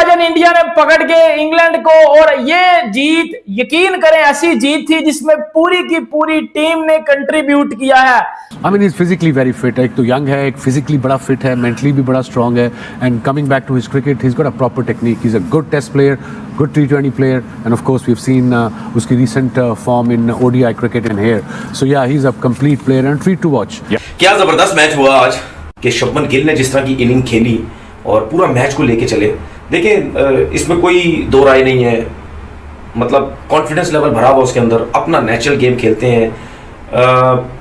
विभाजन इंडिया ने पकड़ के इंग्लैंड को, और ये जीत यकीन करें ऐसी जीत थी जिसमें पूरी की पूरी टीम ने कंट्रीब्यूट किया है। I mean, he's physically very fit. एक तो young है, एक physically बड़ा fit है, mentally भी बड़ा strong है, and coming back to his cricket, he's got a proper technique. He's a good test player, good T20 player, and of course we've seen उसकी recent form in ODI cricket and here. So yeah, he's a complete player and treat to watch. Yeah. क्या जबरदस्त match हुआ आज कि शुभमन गिल ने जिस तरह की इनिंग खेली और पूरा मैच को लेके चले। देखिए इसमें कोई दो राय नहीं है, मतलब कॉन्फिडेंस लेवल भरा हुआ उसके अंदर, अपना नेचुरल गेम खेलते हैं,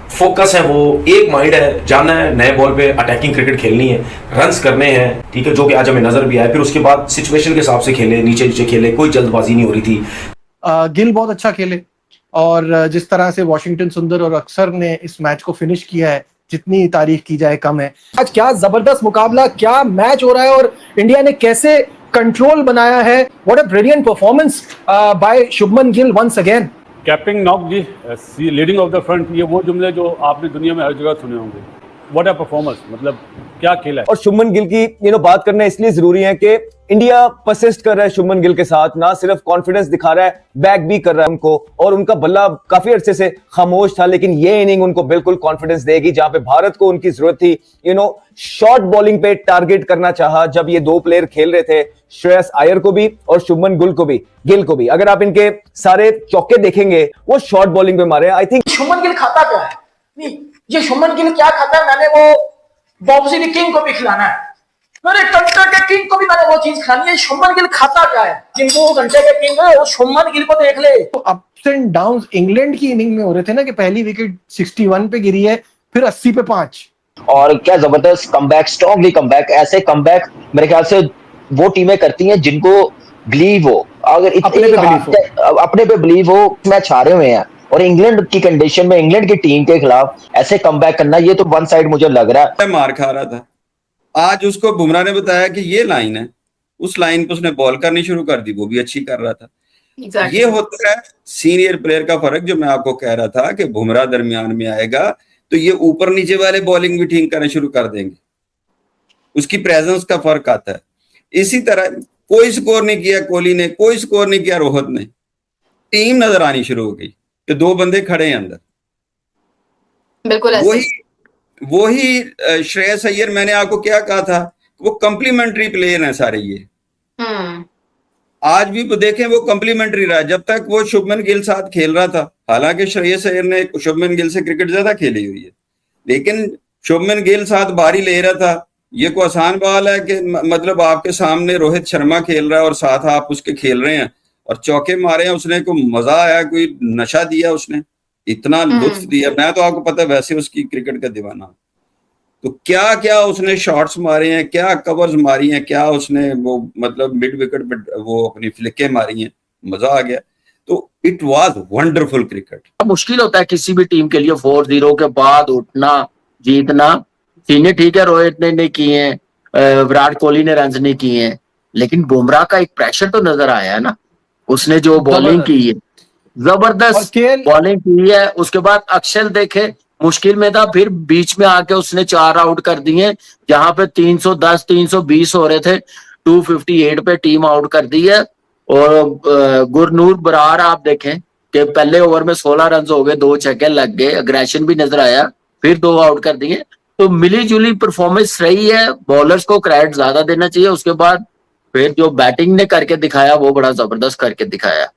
फोकस है, वो एक माइंड है, जाना है नए बॉल पे अटैकिंग क्रिकेट खेलनी है, रन्स करने हैं, ठीक है, जो कि आज हमें नजर भी आया। फिर उसके बाद सिचुएशन के हिसाब से खेले, नीचे नीचे खेले, कोई जल्दबाजी नहीं हो रही थी। गिल बहुत अच्छा खेले और जिस तरह से वॉशिंगटन सुंदर और अक्सर ने इस मैच को फिनिश किया है, जितनी तारीफ की जाए कम है। आज क्या जबरदस्त मुकाबला, क्या मैच हो रहा है और इंडिया ने कैसे कंट्रोल बनाया है। What a brilliant performance by Shubman Gill once again. Captain knock जी लीडिंग ऑफ द फ्रंट, ये वो जुमले जो आपने दुनिया में हर जगह सुने होंगे। व्हाट अ परफॉर्मेंस, मतलब क्या खेला है। और शुभमन गिल की बात करना इसलिए जरूरी है कि इंडिया परसिस्ट कर रहा है शुभमन गिल के साथ, ना सिर्फ कॉन्फिडेंस दिखा रहा है, बैक भी कर रहा है उनको, और उनका बल्ला काफी अरसे से खामोश था, लेकिन ये इनिंग उनको बिल्कुल कॉन्फिडेंस देगी। जहां पे भारत को उनकी जरूरत थी, शॉर्ट बॉलिंग पे टारगेट करना चाहा जब ये दो प्लेयर खेल रहे थे, श्रेयस अय्यर को भी और शुभमन गिल को भी। अगर आप इनके सारे चौके देखेंगे वो शॉर्ट बॉलिंग पे मारे। आई थिंक शुभमन गिल खाता क्या है? नहीं, ये शुभमन गिल क्या खाता है? मैंने वो बॉब्सी द किंग को भी खिलाना है, मेरे घंटे के किंग को भी मैंने वो चीज खानी है। शुभमन गिल खाता क्या है? जिनको घंटे के किंग है वो शुभमन गिल को देख ले। तो अप्स एंड डाउन्स इंग्लैंड की इनिंग में हो रहे थे ना, कि पहली विकेट 61 पे गिरी है, फिर 80 पे 5, और क्या जबरदस्त कमबैक, स्ट्रॉन्गली कमबैक। ऐसे कमबैक मेरे ख्याल से वो टीमें करती हैं जिनको बिलीव हो, अगर अपने पे बिलीव हो, मैच हारे हुए हैं, और इंग्लैंड की कंडीशन में इंग्लैंड की टीम के खिलाफ ऐसे कमबैक करना, ये तो वन साइड मुझे लग रहा है। मार खा रहा था, आज उसको बुमराह ने बताया कि ये लाइन है, उस लाइन पे उसने बॉल करनी शुरू कर दी, वो भी अच्छी कर रहा था। exactly. ये होता है सीनियर प्लेयर का फर्क, जो मैं आपको कह रहा था कि बुमराह दरमियान में आएगा तो ये ऊपर नीचे वाले बॉलिंग भी ठीक करना शुरू कर देंगे, उसकी प्रेजेंस का फर्क आता है। इसी तरह कोई स्कोर नहीं किया कोहली ने, कोई स्कोर नहीं किया रोहित ने, टीम नजर आनी शुरू हो गई कि दो बंदे खड़े हैं अंदर। बिल्कुल वही श्रेयस अय्यर, मैंने आपको क्या कहा था, वो कम्प्लीमेंट्री प्लेयर हैं सारे ये। आज भी देखें वो कम्प्लीमेंट्री रहा, जब तक वो शुभमन गिल साथ खेल रहा था। हालांकि श्रेयस अय्यर ने शुभमन गिल से क्रिकेट ज्यादा खेली हुई है, लेकिन शुभमन गिल साथ बारी ले रहा था। ये कोई आसान बात है कि मतलब आपके सामने रोहित शर्मा खेल रहा है और साथ आप उसके खेल रहे हैं और चौके मारे हैं उसने, को मजा आया, कोई नशा दिया उसने, इतना लुत्फ दिया। मैं तो आपको पता है वैसे उसकी क्रिकेट का दीवाना, तो क्या क्या उसने शॉट्स मारे हैं, क्या कवर्स मारी हैं, क्या उसने वो मतलब मिड विकेट पे वो अपनी फ्लिकें मारी हैं, मजा आ गया। तो इट वाज वंडरफुल क्रिकेट। मुश्किल होता है किसी भी टीम के लिए 4-0 के बाद उठना, जीतना। सीने ठीक है, रोहित ने नहीं किए हैं, विराट कोहली ने रन नहीं किए हैं, लेकिन बुमराह का एक प्रेशर तो नजर आया है ना। उसने जो बॉलिंग की है, जबरदस्त बॉलिंग की है। उसके बाद अक्षर देखे मुश्किल में था, फिर बीच में आके उसने 4 आउट कर दिए, जहां पे 310 320 हो रहे थे, 258 पे टीम आउट कर दी है। और गुरनूर बरार आप देखें कि पहले ओवर में 16 रन हो गए, 2 छक्के लग गए, अग्रेशन भी नजर आया, फिर 2 आउट कर दिए। तो मिली जुली परफॉर्मेंस रही है, बॉलर्स को क्रेडिट ज्यादा देना चाहिए। उसके बाद फिर जो बैटिंग ने करके दिखाया वो बड़ा जबरदस्त करके दिखाया।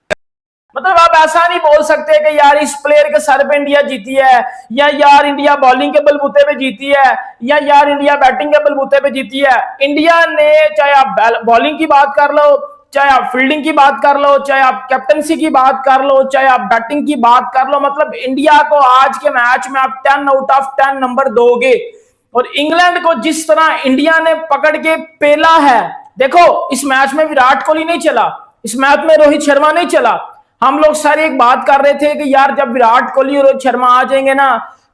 मतलब आप ऐसा नहीं बोल सकते कि यार इस प्लेयर के सर पे इंडिया जीती है, या यार इंडिया बॉलिंग के बलबूते पे जीती है, या यार इंडिया बैटिंग के बलबूते पे जीती है। इंडिया ने, चाहे आप बॉलिंग की बात कर लो, चाहे आप फील्डिंग की बात कर लो, चाहे आप कैप्टनसी की बात कर लो, चाहे आप बैटिंग की बात कर लो, मतलब इंडिया को आज के मैच में आप 10 आउट ऑफ 10 नंबर दोगे। और इंग्लैंड को जिस तरह इंडिया ने पकड़ के पेला है, देखो इस मैच में विराट कोहली नहीं चला, इस मैच में रोहित शर्मा नहीं चला। हम लोग सारे एक बात कर रहे थे कि यार जब विराट कोहली और रोहित शर्मा आ जाएंगे ना,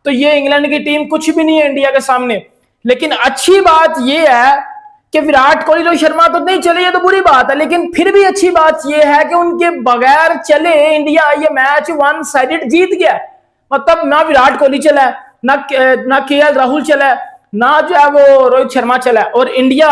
तो ये इंग्लैंड की टीम कुछ भी नहीं है इंडिया के सामने। लेकिन अच्छी बात ये है कि विराट कोहली रोहित शर्मा तो नहीं चले, ये तो बुरी बात है, लेकिन फिर भी अच्छी बात ये है कि उनके बगैर चले इंडिया ये मैच वन साइडेड जीत गया। मतलब ना विराट कोहली चला, ना केएल राहुल चला, ना जो है वो रोहित शर्मा चला, और इंडिया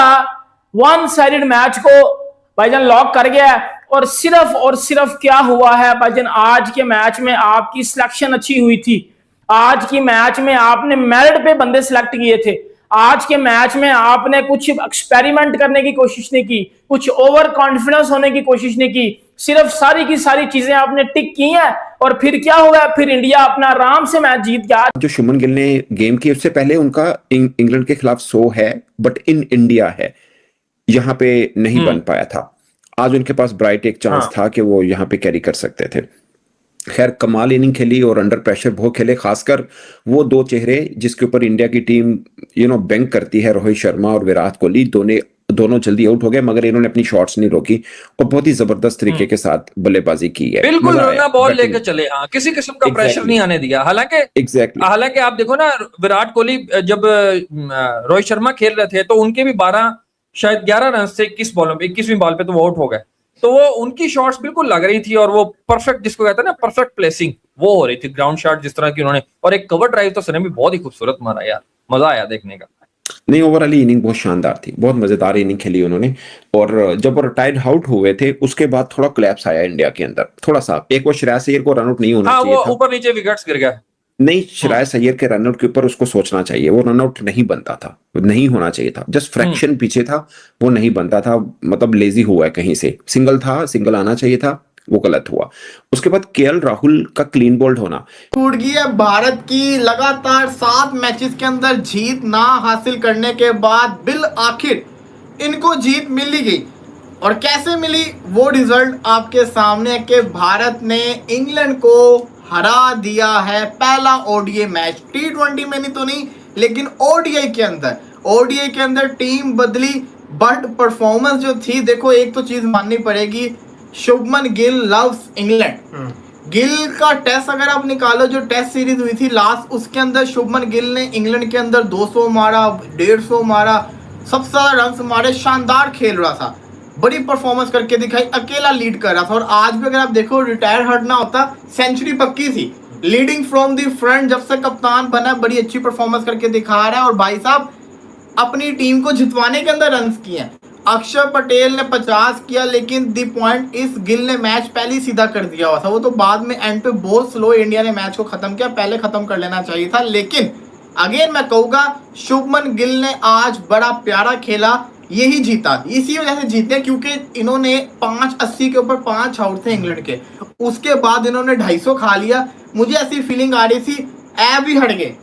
वन साइडेड मैच को भाईजान लॉक कर गया है। और सिर्फ क्या हुआ है भाईजान, आज के मैच में आपकी सिलेक्शन अच्छी हुई थी, आज की मैच में आपने मेरिट पे बंदे सिलेक्ट किए थे, आज के मैच में आपने कुछ एक्सपेरिमेंट करने की कोशिश नहीं की, कुछ ओवर कॉन्फिडेंस होने की कोशिश नहीं की, सिर्फ सारी की सारी चीजें आपने टिक की हैं। और फिर क्या होगा, फिर इंडिया अपना आराम से मैच जीत गया। जो शुभमन गिल ने गेम की उससे पहले उनका इंग्लैंड के खिलाफ 100 है, बट इन इंडिया है, यहाँ पे नहीं बन पाया था। आज उनके पास ब्राइट एक चांस था कि वो यहाँ पे कैरी कर सकते थे। खैर कमाल इनिंग खेली और अंडर प्रेशर बहुत खेले, खासकर वो दो चेहरे जिसके ऊपर इंडिया की टीम बैंक करती है, रोहित शर्मा और विराट कोहली, दोनों जल्दी आउट हो गए, मगर इन्होंने अपनी शॉट्स नहीं रोकी और बहुत ही जबरदस्त तरीके के साथ बल्लेबाजी की है। बिल्कुल रन बॉल लेके चले, हाँ किसी किस्म का प्रेशर नहीं आने दिया। हालांकि आप देखो ना, विराट कोहली जब रोहित शर्मा खेल रहे थे तो उनके भी 12 शायद 11 रन से 21 बॉलों पे 21वीं बॉल पे तो वो आउट हो गए। तो वो उनकी शॉट्स बिल्कुल लग रही थी और वो परफेक्ट, जिसको कहते हैं ना परफेक्ट प्लेसिंग, वो हो रही थी। ग्राउंड शॉट जिस तरह की उन्होंने, और एक कवर ड्राइव तो सने भी बहुत ही खूबसूरत मारा यार, मजा आया देखने का। नहीं, ओवरऑल इनिंग बहुत शानदार थी, बहुत मजेदार इनिंग खेली उन्होंने। और जब वो टाइड आउट हुए थे उसके बाद थोड़ा कोलैप्स आया इंडिया के अंदर, थोड़ा सा। एक वो श्रेयस अय्यर को रन आउट नहीं होना चाहिए था, ऊपर नीचे विकेट्स गिर गए। नहीं, श्रेयस अय्यर के रनआउट के ऊपर उसको सोचना चाहिए, वो रनआउट नहीं बनता था, नहीं होना चाहिए था, जस्ट फ्रैक्शन पीछे था, वो नहीं बनता था, मतलब लेजी हुआ है कहीं से। सिंगल था, सिंगल आना चाहिए था, वो गलत हुआ। उसके बाद केएल राहुल का क्लीन बोल्ड होना। टूट गई है भारत की लगातार 7 मैचेस के अंदर जीत ना हासिल करने के बाद बिल आखिर इनको जीत मिल ही गई। और कैसे मिली वो रिजल्ट आपके सामने है कि भारत ने इंग्लैंड को हरा दिया है। पहला ओडीआई मैच, T20 में नहीं तो नहीं, लेकिन ओडीआई के अंदर टीम बदली, बट परफॉर्मेंस जो थी, देखो एक तो चीज माननी पड़ेगी, शुभमन गिल लव्स इंग्लैंड। गिल का टेस्ट अगर आप निकालो, जो टेस्ट सीरीज हुई थी लास्ट, उसके अंदर शुभमन गिल ने इंग्लैंड के अंदर 200 मारा, 150 मारा, सबसे ज्यादा रन मारे, शानदार खेल रहा था, बड़ी परफॉर्मेंस करके दिखाई, अकेला लीड कर रहा था। और आज भी अगर आप देखो, रिटायर हटना होता, सेंचुरी पक्की थी, लीडिंग फ्रॉम द फ्रंट, जब से कप्तान बना बड़ी अच्छी परफॉर्मेंस करके दिखा रहा है। और भाई साहब अपनी टीम को जितवाने के अंदर रन किए हैं। अक्षर पटेल ने 50 किया, लेकिन दी पॉइंट इस गिल ने मैच पहले ही सीधा कर दिया हुआ था, वो तो बाद में एंड पे बहुत स्लो इंडिया ने मैच को खत्म किया, पहले खत्म कर लेना चाहिए था। लेकिन अगेन मैं कहूंगा, शुभमन गिल ने आज बड़ा प्यारा खेला, यही जीता, इसी वजह से जीते क्योंकि इन्होंने 580 के ऊपर 5 आउट थे इंग्लैंड के, उसके बाद इन्होंने 250 खा लिया। मुझे ऐसी फीलिंग आ रही थी ऐ भी हट गए,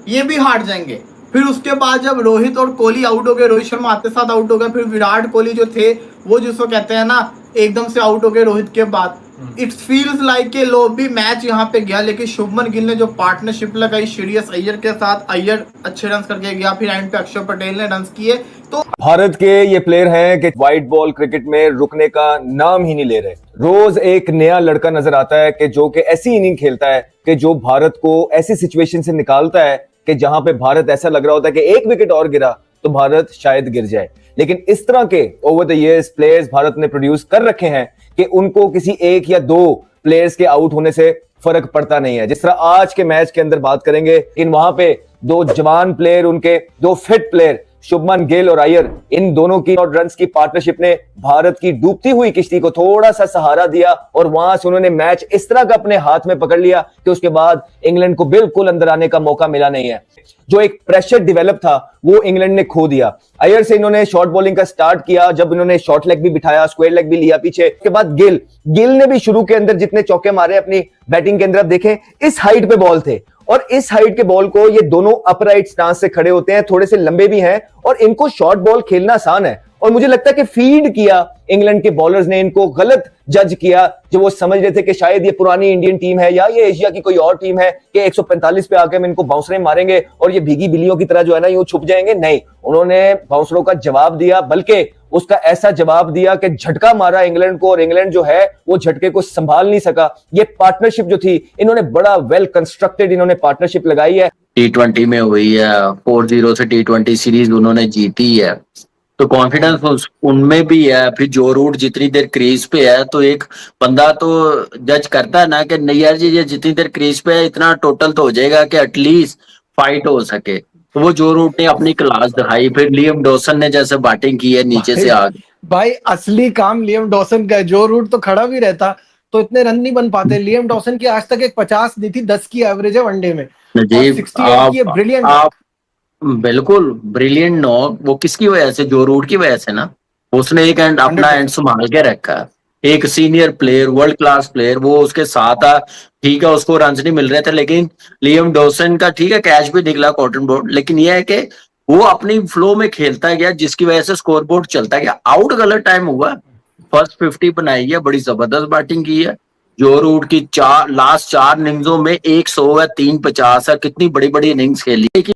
ये भी हार जाएंगे। फिर उसके बाद जब रोहित और कोहली आउट हो गए, रोहित शर्मा आते साथ आउट हो गया, फिर विराट कोहली जो थे वो जिसको कहते हैं ना एकदम से आउट हो गए रोहित के बाद, इट्स फील्स लाइक के लो भी मैच यहाँ पे गया। लेकिन शुभमन गिल ने जो पार्टनरशिप लगाई श्रेयस अय्यर के साथ, अय्यर अच्छे रन करके गया, फिर एंड पे अक्षर पटेल ने रन किए। तो भारत के ये प्लेयर हैं कि व्हाइट बॉल क्रिकेट में रुकने का नाम ही नहीं ले रहे। रोज एक नया लड़का नजर आता है कि जो कि ऐसी इनिंग खेलता है कि जो भारत को ऐसी सिचुएशन से निकालता है कि जहां पे भारत ऐसा लग रहा होता है कि एक विकेट और गिरा तो भारत शायद गिर जाए। लेकिन इस तरह के over the years players Bharat ने प्रोड्यूस कर रखे हैं कि उनको किसी एक या दो प्लेयर्स के आउट होने से फर्क पड़ता नहीं है। जिस तरह आज के मैच के अंदर बात करेंगे, इन वहां पे 2 जवान प्लेयर, उनके 2 फिट प्लेयर शुभमन गिल और अय्यर, इन दोनों की और रन्स की पार्टनरशिप ने भारत की डूबती हुई किश्ती को थोड़ा सा सहारा दिया और वहां से उन्होंने मैच इस तरह का अपने हाथ में पकड़ लिया कि उसके बाद इंग्लैंड को बिल्कुल अंदर आने का मौका मिला नहीं है। जो एक प्रेशर डेवलप था वो इंग्लैंड ने खो दिया। अय्यर से इन्होंने शॉर्ट बॉलिंग का स्टार्ट किया, जब इन्होंने शॉर्ट लेग भी बिठाया, स्क्वायर लेग भी लिया पीछे। उसके बाद गिल ने भी शुरू के अंदर जितने चौके मारे अपनी बैटिंग के अंदर, आप देखें इस हाइट पे बॉल थे और इस हाइट के बॉल को ये दोनों अपराइट स्टांस से खड़े होते हैं, थोड़े से लंबे भी हैं और इनको शॉर्ट बॉल खेलना आसान है। और मुझे लगता है कि फीड किया इंग्लैंड के बॉलर्स ने, इनको गलत जज किया जो वो समझ रहे थे कि शायद ये पुरानी इंडियन टीम है या ये एशिया की कोई और टीम है कि 145 पे आके हम इनको बाउंसरें मारेंगे और ये भीगी बिल्लियों की तरह जो है ना यूं छुप जाएंगे। नहीं, उन्होंने बाउंसरों का जवाब दिया, बल्कि उसका ऐसा जवाब दिया कि झटका मारा इंग्लैंड को और इंग्लैंड जो है वो झटके को संभाल नहीं सका। ये पार्टनरशिप जो थी, इन्होंने बड़ा वेल कंस्ट्रक्टेड इन्होंने पार्टनरशिप लगाई है। T20 में हुई है, 4-0 से T20 सीरीज उन्होंने जीती है, तो कॉन्फिडेंस उनमें भी है। फिर जो रूट जितनी देर क्रीज पे है तो एक बंदा तो जज करता है ना कि नहीं यार जी ये जितनी देर क्रीज पे है इतना टोटल तो हो जाएगा कि एटलीस्ट फाइट हो सके। तो वो जो रूट ने अपनी क्लास दिखाई, फिर लियम डॉसन ने जैसे बैटिंग की है नीचे से आगे। भाई असली काम लियम डॉसन का है। जो रूट तो खड़ा भी रहता तो इतने रन नहीं बन पाते। लियम डॉसन की आज तक एक 50 नहीं थी, 10 की एवरेज है वनडे में, और 68 की है। ब्रिलियंट। आप बिल्कुल ब्रिलियंट नॉक, वो किसकी वजह से? जो रूट की वजह से ना। उसने एक एंड अपना एंड संभाल के रखा है। एक senior player, world class player, वो उसके साथ था। ठीक है, उसको रन नहीं मिल रहे थे, लेकिन लियम डॉसन का ठीक है कैच भी निकला कॉटन बोर्ड, लेकिन यह है कि वो अपनी फ्लो में खेलता गया, जिसकी वजह से स्कोर बोर्ड चलता गया। आउट गलत टाइम हुआ, फर्स्ट 50 बनाई है, बड़ी जबरदस्त बैटिंग की है। जो रूट की लास्ट 4 इनिंग्सों में 100 है, 3 50 है, कितनी बड़ी बड़ी इनिंग्स खेली।